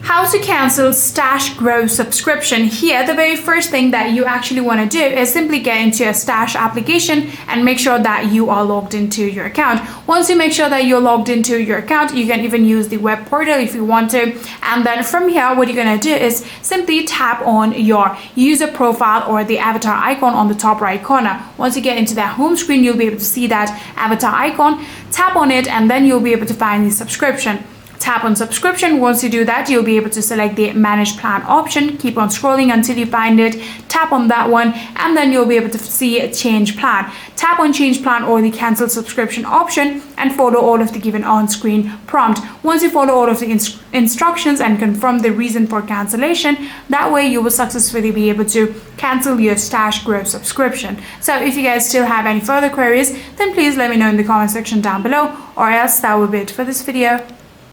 How to cancel Stash Grow subscription. Here, the very first thing that you actually want to do is simply get into a Stash application and make sure that you are logged into your account. Once you make sure that you're logged into your account, you can even use the web portal if you want to. And then from here, what you're going to do is simply tap on your user profile or the avatar icon on the top right corner. Once you get into that home screen, you'll be able to see that avatar icon. Tap on it and then you'll be able to find the subscription. Tap on subscription. Once you do that, you'll be able to select the manage plan option. Keep on scrolling until you find it. Tap on that one and then you'll be able to see change plan. Tap on change plan or the cancel subscription option and follow all of the given on-screen prompt. Once you follow all of the instructions and confirm the reason for cancellation, that way you will successfully be able to cancel your Stash Grow subscription. So if you guys still have any further queries, then please let me know in the comment section down below, or else that will be it for this video.